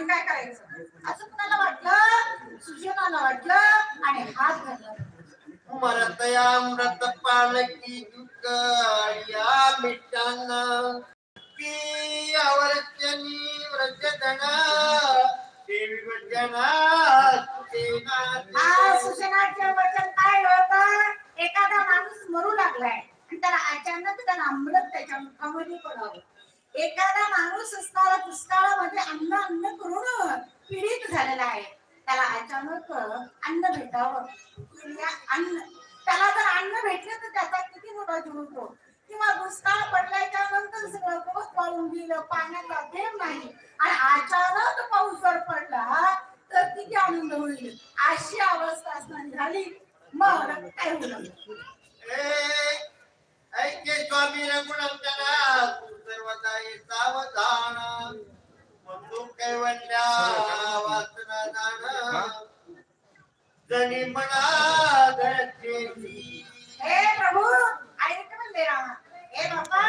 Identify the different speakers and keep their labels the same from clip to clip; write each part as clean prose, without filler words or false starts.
Speaker 1: आम्ही काय करायचं असं कुणाला वाटलं, सुजनाला वाटलं आणि हात धरला.
Speaker 2: मरतया अमृत पालकी दुकाळिया मिटांग की आवर्जनी व्रजदना देवी वचना
Speaker 1: सुजनाचे वचन काय होतं? एखादा माणूस मरू लागलाय आणि त्याला अचानक त्याला अमृत त्याच्या मुखामध्ये पडावं. एखादा माणूस असणारा दुष्काळामध्ये अन्न अन्न करून पीडित झालेला आहे, त्याला अचानक अन्न भेटावं. अन्न त्याला जर अन्न भेटलं तर त्याचा किती मोठा जीव होतो. किंवा दुष्काळ पडल्याच्या नंतर सगळं पाऊस पळून गेलं, पाण्याचा थेंब नाही आणि अचानक पाऊस जर पडला तर किती आनंद होईल. अशी अवस्था असणारी झाली मग काय होईल?
Speaker 2: ऐके स्वामी रघुनंदना सर्वदा सावधान बंधू कैवल्या वासना दान जनी मना धरती.
Speaker 1: हे प्रभू ऐक म्हणते रामा. हे बाबा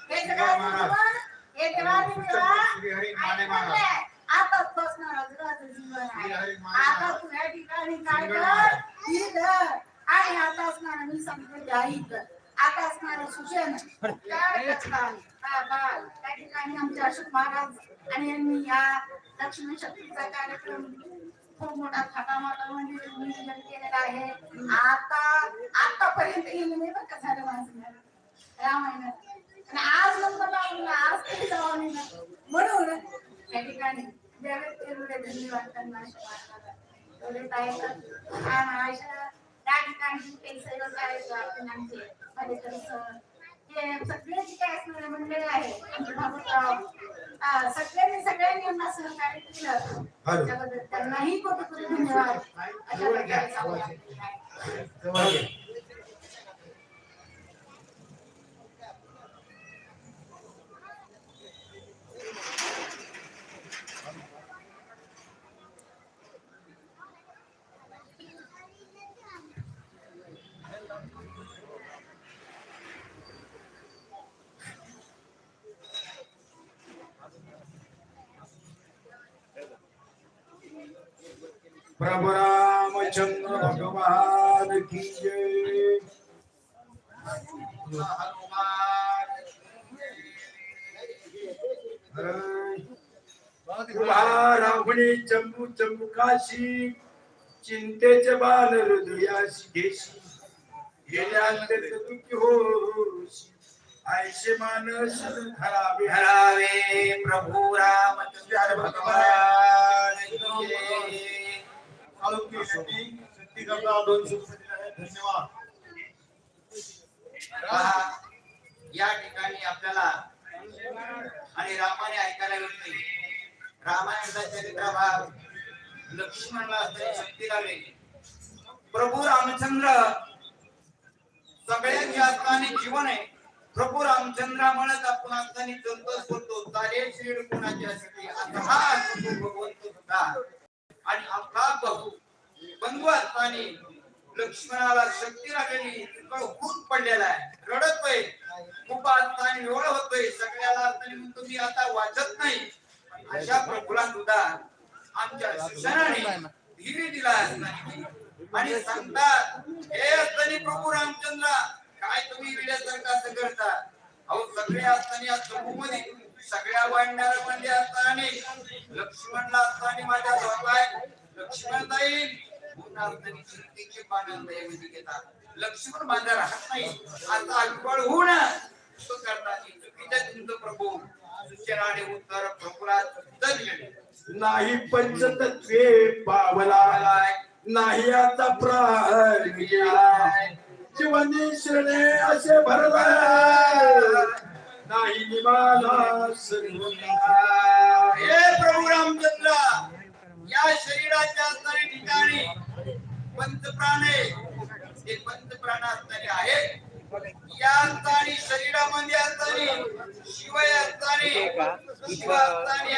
Speaker 1: हे सगळं हे देवादी देवा आता बसणार जीवन आहे. आता तू या ठिकाणी काय कर, ही धर आणि आता असणार मी सांगते ऐक. आता असणार सुजन त्या ठिकाणी आमचे अशोक महाराज आणि यांनी या लक्ष्मी शक्तीचा कार्यक्रम खूप मोठा थाटामाटा म्हणजे नियोजन केलेला आहे. आतापर्यंत गेले नाही बरं का झालं माझं रामायणात आणि आज नंबर लागला, आज तरी जावं नाही ना. म्हणून या ठिकाणी धन्यवाद त्यांना त्या ठिकाणी काही सर्व कार्यक्रम आमचे सगळे जे काय असणारे मंडळी आहे सगळ्यांनी यांना सहकार्य केलं त्याच्याबद्दल त्यांनाही खूप खूप धन्यवाद. अशा प्रकारे सांगू.
Speaker 3: प्रभु रामचंद्र भगवान की जय. रावणी चंबू चंबुकाशी चिंतेचे बाण हृदयाशी घेशी गेल्यानंतर दुःखी होशी ऐशे मानस हरावे
Speaker 2: हरावे. प्रभु रामचंद्र भगवान की जय.
Speaker 3: धन्यवाद.
Speaker 2: या ठिकाणी आपल्याला आणि रामाने ऐकायला मिळते. रामायणाचा चरित्रभाग लक्ष्मणला असताना शक्ती लागली. प्रभू रामचंद्र सगळ्यांचे असताना जीवन आहे. प्रभू रामचंद्रामुळेच आपण असताना संतोष बोलतो चालेल श्री कोणाची असते हा भगवंत सुद्धा आणि आपला बंधू असताना लक्ष्मणाला शक्ती लागली. खूप पडलेला आहे, रडतोय, खूप असताना एवढं होतोय सगळ्याला असताना म्हणतो मी आता वाचत नाही. अशा प्रभूला सुद्धा आमच्या शिक्षणाने धीर दिला असताना आणि सांगतात हे असताना प्रभू रामचंद्र काय तुम्ही वेड्यासारखं असं करता. अहो सगळे असताना प्रभूमध्ये सगळ्या वाढणाऱ्या म्हणजे असताना लक्ष्मणला असताना माझ्या स्वतः लक्ष्मण जाईल चिंतेचे पानं दयामध्ये घेतात. लक्ष्मण माझा राहत नाही आता अडवळ होऊन तो करतात. चुकीच्या चिंत प्रभू सूचनाने उत्तर प्रभूला दिले
Speaker 3: नाही पंचतत्वे पावला नाही आता प्राण गेला जीवनी श्रेणे असे भरला नाही निमाला
Speaker 2: हे प्रभू रामचंद्र या शरीराच्या असणाऱ्या ठिकाणी पंचप्राण ते पंचप्राण असणारे आहेत. या असताना शरीरामध्ये असताना शिव असताना शिव असताना